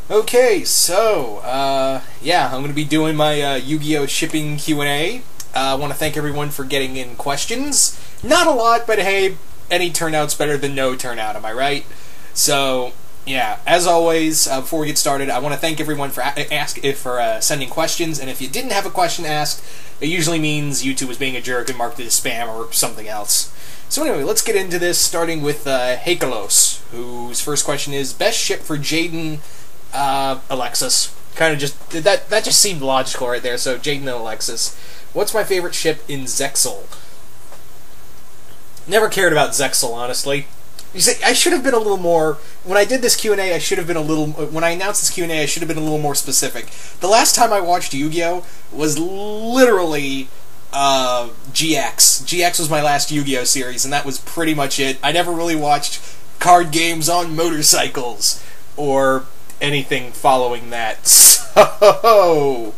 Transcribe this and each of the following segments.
Okay, so, yeah, I'm going to be doing my Yu-Gi-Oh! Shipping Q&A. I want to thank everyone for getting in questions. Not a lot, but hey, any turnout's better than no turnout, am I right? So, yeah, as always, before we get started, I want to thank everyone for sending questions, and if you didn't have a question asked, it usually means YouTube was being a jerk and marked it as spam or something else. So anyway, let's get into this, starting with Heikalos, whose first question is, best ship for Jaden... Alexis. Kind of just... That just seemed logical right there, so Jaden and Alexis. What's my favorite ship in Zexal? Never cared about Zexal, honestly. You see, I should have been a little more... When I did this Q&A, I should have been a little... When I announced this Q&A, I should have been a little more specific. The last time I watched Yu-Gi-Oh! Was literally... GX. GX was my last Yu-Gi-Oh! Series, and that was pretty much it. I never really watched card games on motorcycles, or... anything following that. So,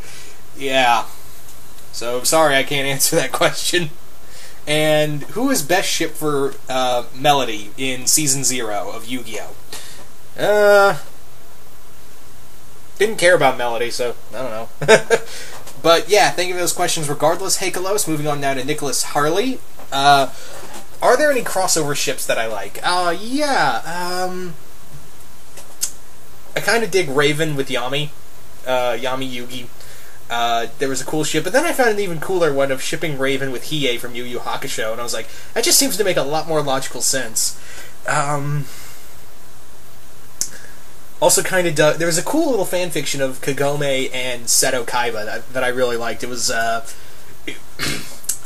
yeah. So, sorry I can't answer that question. And who is best ship for Melody in Season 0 of Yu-Gi-Oh? Didn't care about Melody, so I don't know. But yeah, thank you for those questions regardless, Heikalos. Moving on now to Nicholas Harley. Are there any crossover ships that I like? Yeah, I kind of dig Raven with Yami. Yami Yugi. There was a cool ship, but then I found an even cooler one of shipping Raven with Hiei from Yu Yu Hakusho, and I was like, that just seems to make a lot more logical sense. Also kind of there was a cool little fanfiction of Kagome and Seto Kaiba that I really liked. It was, how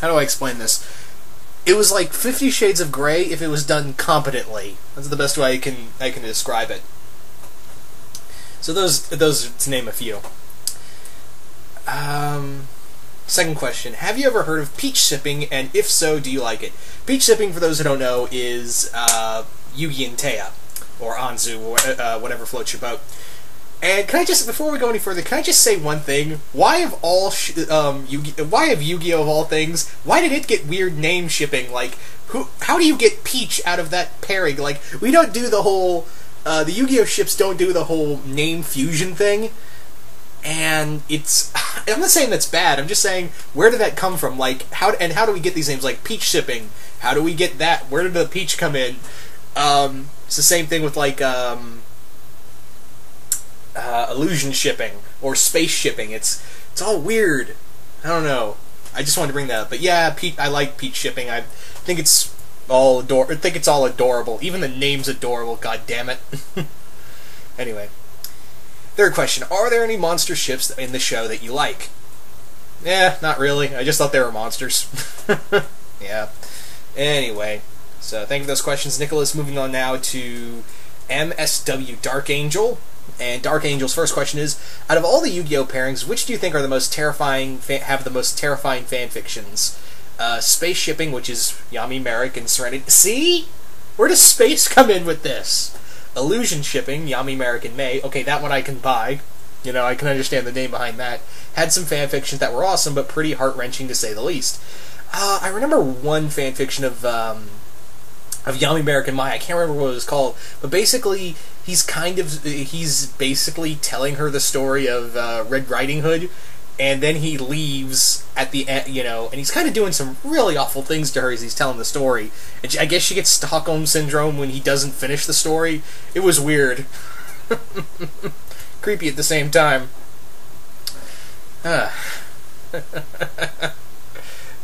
do I explain this? It was like 50 Shades of Grey if it was done competently. That's the best way I can describe it. So those to name a few. Second question: have you ever heard of peach sipping, and if so, do you like it? Peach sipping, for those who don't know, is Yugi and Taya, or Anzu, or whatever floats your boat. And can I just, before we go any further, can I just say one thing? Why have why have Yu-Gi-Oh! Of all things? Why did it get weird name shipping? Like, how do you get Peach out of that pairing? Like, we don't do the whole. The Yu-Gi-Oh! Ships don't do the whole name fusion thing, and it's... I'm not saying that's bad, I'm just saying, where did that come from? Like, how do we get these names? Like, Peach Shipping, how do we get that? Where did the Peach come in? It's the same thing with, like, Illusion Shipping, or Space Shipping. It's all weird. I don't know. I just wanted to bring that up. But yeah, I like Peach Shipping. I think it's... I think it's all adorable. Even the name's adorable, god damn it. Anyway. Third question. Are there any monster ships in the show that you like? Yeah, not really. I just thought they were monsters. Yeah. Anyway. So, thank you for those questions, Nicholas. Moving on now to MSW Dark Angel. And Dark Angel's first question is, out of all the Yu-Gi-Oh! Pairings, which do you think are the most terrifying, have the most terrifying fanfictions? Space Shipping, which is Yami Merrick and Serenity. See? Where does space come in with this? Illusion Shipping, Yami Merrick and May. Okay, that one I can buy. You know, I can understand the name behind that. Had some fanfictions that were awesome, but pretty heart-wrenching to say the least. I remember one fanfiction of Yami Merrick and Mai. I can't remember what it was called, but basically, he's basically telling her the story of Red Riding Hood, and then he leaves at the end, you know, and he's kind of doing some really awful things to her as he's telling the story. And I guess she gets Stockholm Syndrome when he doesn't finish the story. It was weird. Creepy at the same time. Oh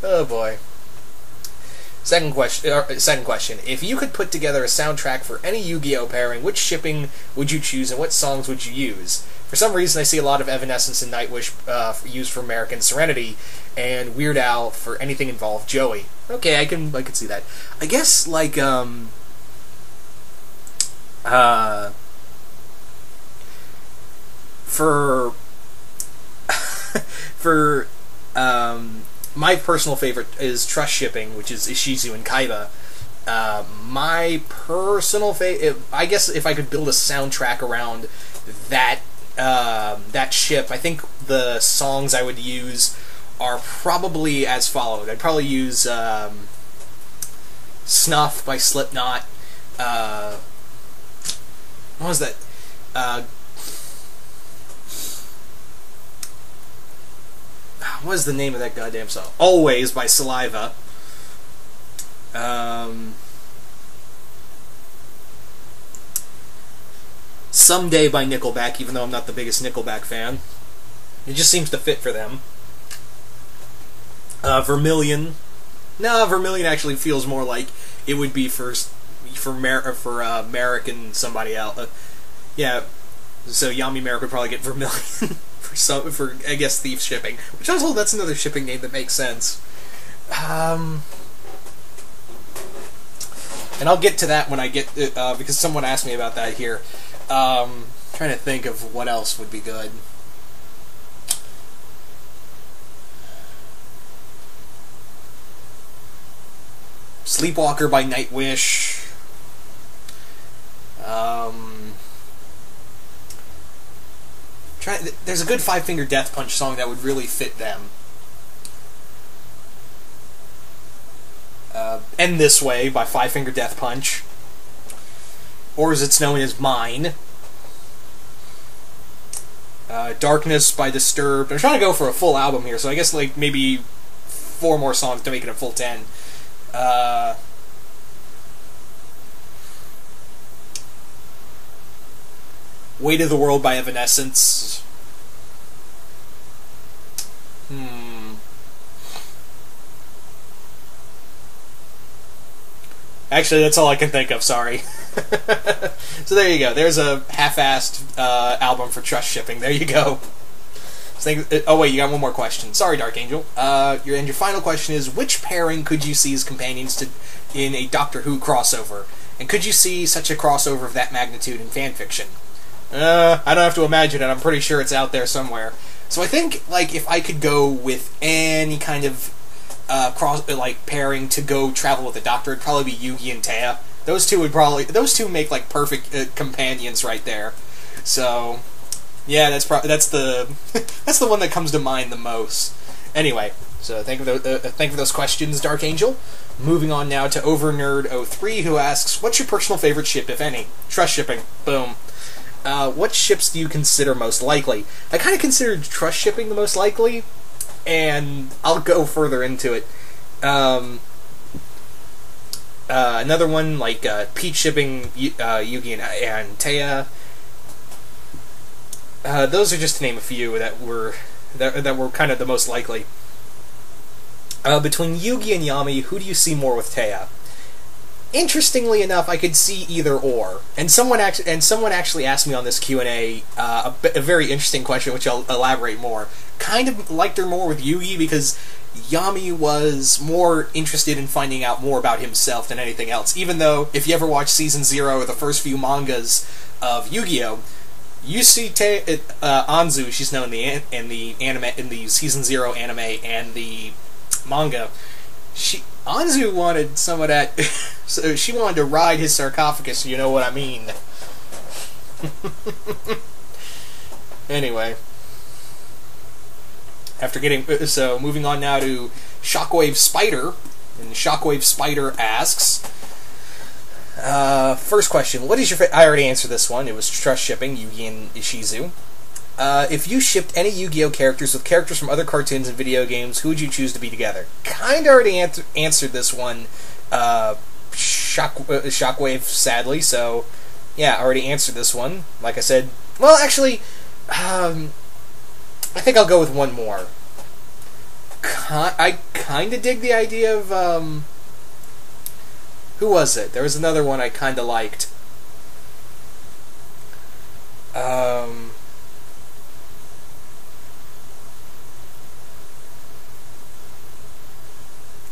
boy. Second question. If you could put together a soundtrack for any Yu-Gi-Oh! Pairing, which shipping would you choose and what songs would you use? For some reason, I see a lot of Evanescence and Nightwish used for American Serenity, and Weird Al for anything involved Joey. Okay, I can see that. I guess, like, my personal favorite is Trust Shipping, which is Ishizu and Kaiba. My personal favorite, I guess if I could build a soundtrack around that ship, I think the songs I would use are probably as followed. I'd probably use Snuff by Slipknot. What was that? what is the name of that goddamn song? Always by Saliva. Someday by Nickelback, even though I'm not the biggest Nickelback fan. It just seems to fit for them. Vermilion. No, Vermilion actually feels more like it would be for Merrick and somebody else. Yeah, so Yami Merrick would probably get Vermilion for I guess Thief shipping, which also that's another shipping name that makes sense. And I'll get to that when I get because someone asked me about that here. Trying to think of what else would be good. Sleepwalker by Nightwish. There's a good Five Finger Death Punch song that would really fit them. End This Way by Five Finger Death Punch. Or as it's known as Mine. Darkness by Disturbed. I'm trying to go for a full album here, so I guess like maybe 4 more songs to make it a full 10. Weight of the World by Evanescence. Actually, that's all I can think of, sorry. So there you go. There's a half-assed album for trust shipping. There you go. Oh wait, you got one more question. Sorry, Dark Angel. Your final question is, which pairing could you see as companions in a Doctor Who crossover? And could you see such a crossover of that magnitude in fanfiction? I don't have to imagine it. I'm pretty sure it's out there somewhere. So I think, like, if I could go with any kind of pairing to go travel with the Doctor, it'd probably be Yugi and Taya. Those two make like perfect companions right there. So yeah, that's the that's the one that comes to mind the most. Anyway, so thank you for those questions, Dark Angel. Moving on now to Overnerd03, who asks, "What's your personal favorite ship, if any?" Trust shipping. Boom. What ships do you consider most likely? I kind of considered trust shipping the most likely, and I'll go further into it. Another one, like Peach shipping Yugi and Taya. Those are just to name a few that were kind of the most likely. Between Yugi and Yami, who do you see more with Taya? Interestingly enough, I could see either or. And someone actually asked me on this Q&A a very interesting question, which I'll elaborate more. Kind of liked her more with Yugi because Yami was more interested in finding out more about himself than anything else. Even though, if you ever watch Season 0 or the first few mangas of Yu-Gi-Oh!, you see Anzu, she's known in the anime, in the Season 0 anime and the manga. Anzu wanted some of that, so she wanted to ride his sarcophagus, you know what I mean. Anyway. Moving on now to Shockwave Spider, and Shockwave Spider asks, first question, what is your I already answered this one, it was trust shipping, Yugi and Ishizu. If you shipped any Yu-Gi-Oh! Characters with characters from other cartoons and video games, who would you choose to be together? Kinda already answered this one, Shockwave, sadly, so, yeah, I already answered this one. Like I said, well, actually, I think I'll go with one more. I kinda dig the idea of, who was it? There was another one I kinda liked.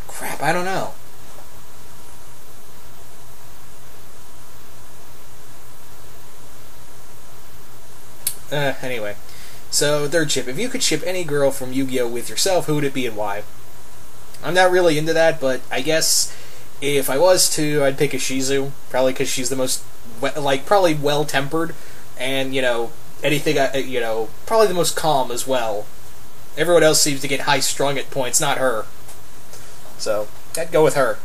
Crap, I don't know. Anyway. So, third ship. If you could ship any girl from Yu-Gi-Oh! With yourself, who would it be and why? I'm not really into that, but I guess if I was to, I'd pick Ishizu. Probably because she's the most, probably well-tempered, and, anything, probably the most calm as well. Everyone else seems to get high-strung at points, not her. So, I'd go with her.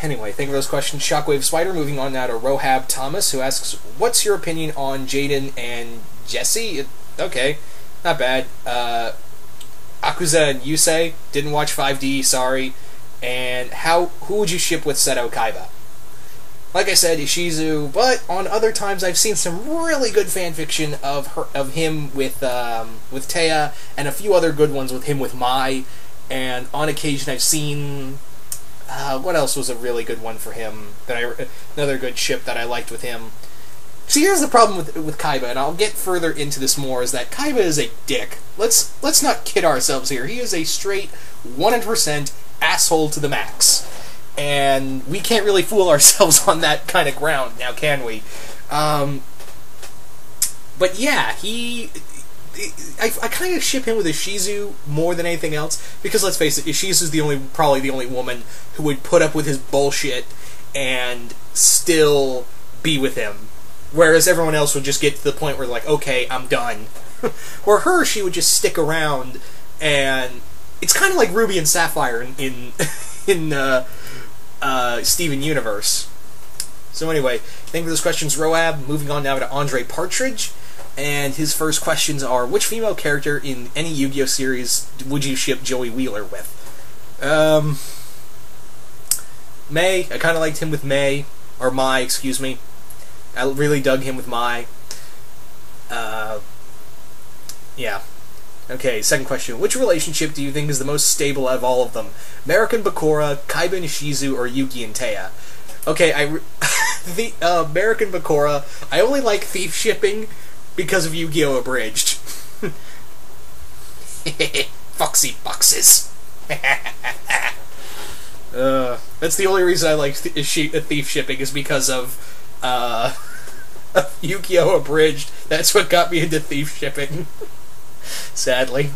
Anyway, thank you for those questions, Shockwave Spider. Moving on now to Rohab Thomas, who asks, what's your opinion on Jaden and Jesse? Okay, not bad. Akuza and Yusei, didn't watch 5D, sorry. And who would you ship with Seto Kaiba? Like I said, Ishizu, but on other times I've seen some really good fanfiction of him with Taya, and a few other good ones with him with Mai, and on occasion I've seen what else was a really good one for him another good ship that I liked with him. See, here's the problem with Kaiba, and I'll get further into this more, is that Kaiba is a dick. Let's not kid ourselves here. He is a straight 100% asshole to the max. And we can't really fool ourselves on that kind of ground, now can we? But yeah, I kind of ship him with Ishizu more than anything else, because let's face it, Ishizu's probably the only woman who would put up with his bullshit and still be with him. Whereas everyone else would just get to the point where, like, okay, I'm done. Or her, she would just stick around, and it's kind of like Ruby and Sapphire in Steven Universe. So anyway, thank you for those questions, Roab. Moving on now to Andre Partridge, and his first questions are: which female character in any Yu-Gi-Oh series would you ship Joey Wheeler with? May. I kind of liked him with Mai, excuse me. I really dug him with Mai. Yeah. Okay, second question. Which relationship do you think is the most stable out of all of them? American Bakura, Kaiba and Ishizu, or Yugi and Taya? Okay, the American Bakura, I only like thief shipping because of Yu-Gi-Oh! Abridged. Foxy foxes. That's the only reason I like thief shipping, is because of Yu-Gi-Oh! Abridged. That's what got me into thief shipping. Sadly.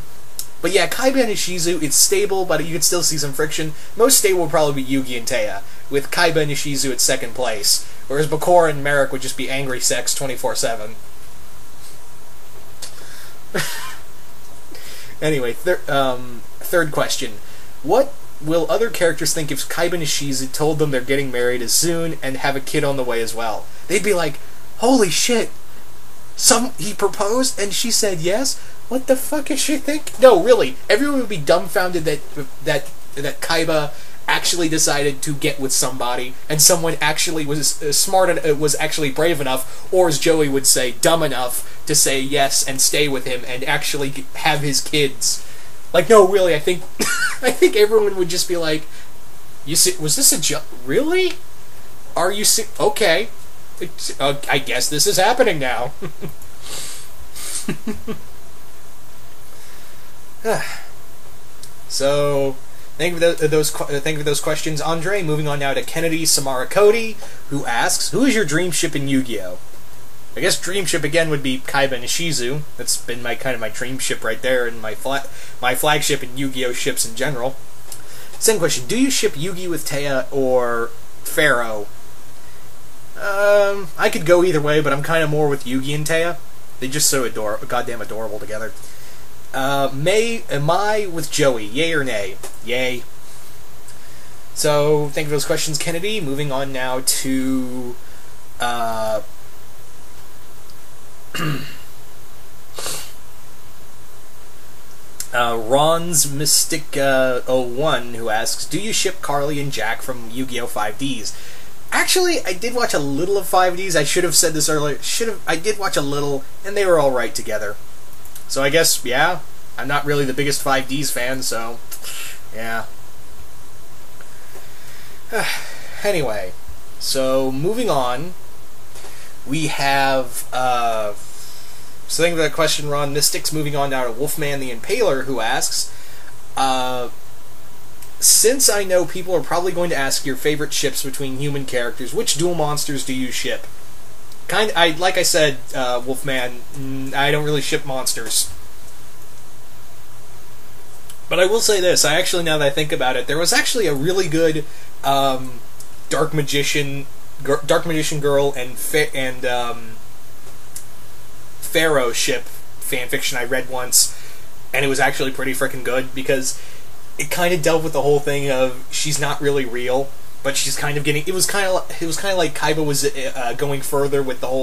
But yeah, Kaiba and Ishizu, it's stable, but you can still see some friction. Most stable would probably be Yugi and Taya, with Kaiba and Ishizu at second place, whereas Bakura and Merrick would just be angry sex 24/7. Anyway, third question. What will other characters think if Kaiba and Ishizu told them they're getting married as soon and have a kid on the way as well? They'd be like, holy shit, he proposed and she said yes? What the fuck is she thinking? No, really, everyone would be dumbfounded that Kaiba actually decided to get with somebody, and someone actually was was actually brave enough, or as Joey would say, dumb enough to say yes and stay with him and actually have his kids. Like, no, really, I think I think everyone would just be like, "You see, was this a joke? Really? Are you okay? I guess this is happening now." So, thank you for those questions, Andre. Moving on now to Kennedy Samara Cody, who asks, "Who is your dream ship in Yu-Gi-Oh?" I guess dream ship again would be Kaiba and Ishizu. That's been my dream ship right there, and my flagship in Yu-Gi-Oh ships in general. Second question: do you ship Yugi with Taya or Pharaoh? I could go either way, but I'm kind of more with Yugi and Taya. They're just so goddamn adorable together. Am I with Joey? Yay or nay? Yay. So, thank you for those questions, Kennedy. Moving on now to Ron's Mystic 01, who asks, do you ship Carly and Jack from Yu-Gi-Oh! 5Ds? Actually, I did watch a little of 5Ds. I should have said this earlier. I did watch a little, and they were alright together. So I guess, yeah, I'm not really the biggest 5Ds fan, so, yeah. Anyway, so moving on, we have, so thank you for that question, Ron Mystics. Moving on now to Wolfman the Impaler, who asks, since I know people are probably going to ask your favorite ships between human characters, which dual monsters do you ship? Like I said, Wolfman, I don't really ship monsters. But I will say this, now that I think about it, there was actually a really good Dark Magician Girl and Pharaoh ship fanfiction I read once, and it was actually pretty freaking good, because it kind of dealt with the whole thing of she's not really real, but she's kind of getting. It was kind of like Kaiba was going further with the whole